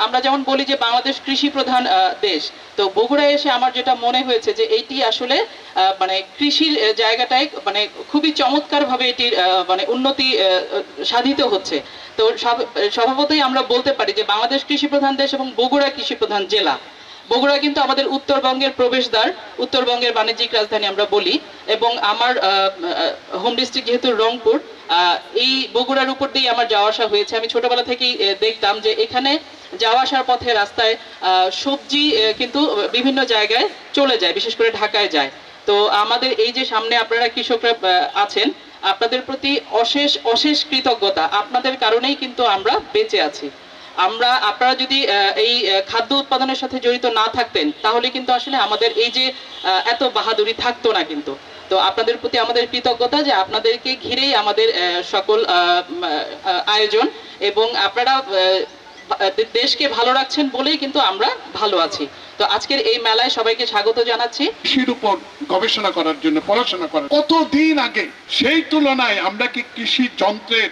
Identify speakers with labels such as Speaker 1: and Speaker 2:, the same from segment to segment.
Speaker 1: আমরা যেমন বলি যে বাংলাদেশ কৃষি প্রধান দেশ, তো বগুড়ায় এসে আমার যেটা মনে হয়েছে যে এইটি আসলে মানে কৃষির জায়গাটায় মানে খুবই চমৎকারভাবে এটির মানে উন্নতি সাধিত হচ্ছে। তো স্বভাবতই আমরা বলতে পারি যে বাংলাদেশ কৃষি প্রধান দেশ এবং বগুড়া কৃষি প্রধান জেলা। বগুড়া কিন্তু আমাদের উত্তরবঙ্গের প্রবেশদ্বার, উত্তরবঙ্গের বাণিজ্যিক রাজধানী আমরা বলি, এবং আমার হোম ডিস্ট্রিক্ট যেহেতু রংপুর, এই বগুড়ার উপর দিয়ে আমার যাওয়া আসা হয়েছে। আমি ছোটবেলা থেকেই দেখতাম যে এখানে যাওয়া আসার পথে রাস্তায় সবজি কিন্তু বিভিন্ন জায়গায় চলে যায়, বিশেষ করে ঢাকায় যায়। তো আমাদের এই যে সামনে আপনারা কৃষকরা আছেন, আপনাদের প্রতি অশেষ অশেষ কৃতজ্ঞতা। আপনাদের কারণেই কিন্তু আমরা বেঁচে আছি। আপনারা যদি এই খাদ্য উৎপাদনের সাথে জড়িত না থাকতেন তাহলে কিন্তু আসলে আমাদের এই যে এত বাহাদুরি থাকতো না কিন্তু। তো আপনাদের প্রতি আমাদের কৃতজ্ঞতা যে আপনাদেরকে ঘিরেই আমাদের সকল আয়োজন, এবং আপনারা দেশকে ভালো রাখছেন বলেই কিন্তু আমরা ভালো আছি। তো আজকের এই মেলায় সবাইকে স্বাগত জানাচ্ছি।
Speaker 2: কৃষির উপর গবেষণা করার জন্য, পড়াশোনা করার কতদিন আগে, সেই তুলনায় আমরা কি কৃষি যন্ত্রের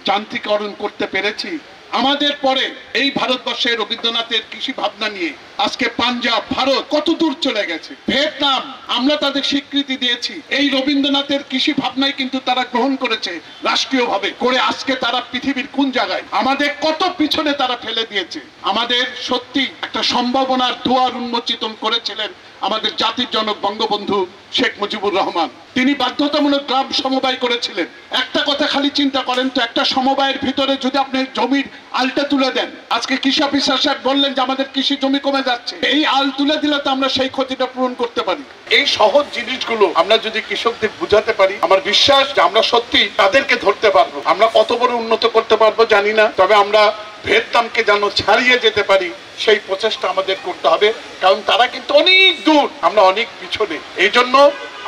Speaker 2: যান্ত্রিকরণ করতে পেরেছি? আমাদের পরে এই ভারতবর্ষের রবীন্দ্রনাথের কৃষি ভাবনা নিয়ে আজকে পাঞ্জাব, ভারত কত দূর চলে গেছে। ভিয়েতনাম, আমরা তাদের স্বীকৃতি দিয়েছি। এই রবীন্দ্রনাথের কৃষি ভাবনাই কিন্তু তারা গ্রহণ করেছে রাষ্ট্রীয়ভাবে করে। আজকে তারা পৃথিবীর কোন জায়গায়, আমাদের কত পিছনে তারা ফেলে দিয়েছে। আমাদের সত্যি একটা সম্ভাবনার দুয়ার উন্মোচিত করেছিলেন আমাদের জাতির জনক বঙ্গবন্ধু শেখ মুজিবুর রহমান। তিনি বাধ্যতামূলক গ্রাম সমবায় করেছিলেন। একটা কথা খালি চিন্তা করেন তো, একটা সমবায়ের ভিতরে যদি আপনি জমির আলটা তুলে দেন, আজকে কৃষি অফিসার সাহেব বললেন যে আমাদের কৃষি জমি কমে যাচ্ছে, এই আল তুলে দিলে তো আমরা সেই ক্ষতিটা পূরণ করতে পারি। এই সহজ জিনিসগুলো আমরা যদি কৃষকদের বুঝাতে পারি, আমার বিশ্বাস যে আমরা সত্যি তাদেরকে ধরতে পারবো। আমরা কত বড় উন্নত করতে পারবো জানি না, তবে আমরা ভিয়েতনামকে যেন ছাড়িয়ে যেতে পারি সেই প্রচেষ্টা আমাদের করতে হবে, কারণ তারা কিন্তু অনেক দূর, আমরা অনেক পিছনে। এই জন্য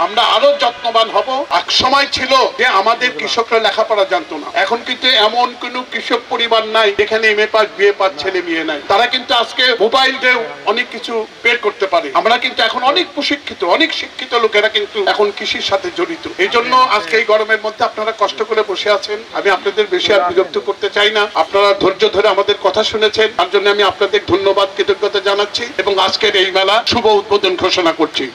Speaker 2: আমরা আরো যত্নবান হব। এক সময় ছিল যে আমাদের কৃষকরা লেখাপড়া জানতো না, এখন কিন্তু এমন কোন কৃষক পরিবার নাই যেখানে এমএ পাস, বিএ পাস ছেলে মেয়ে নাই। তারা কিন্তু আজকে মোবাইল দিয়ে অনেক কিছু বের করতে পারে। আমরা কিন্তু এখন অনেক প্রশিক্ষিত, অনেক শিক্ষিত লোকেরা কিন্তু এখন কৃষির সাথে জড়িত। এই জন্য আজকে এই গরমের মধ্যে আপনারা কষ্ট করে বসে আছেন। আমি আপনাদের বেশি আর বিরক্ত করতে চাই না। আপনারা ধৈর্য ধরে আমাদের কথা শুনেছেন, তার জন্য আমি আপনাদের ধন্যবাদ, কৃতজ্ঞতা জানাচ্ছি এবং আজকের এই মেলা শুভ উদ্বোধন ঘোষণা করছি।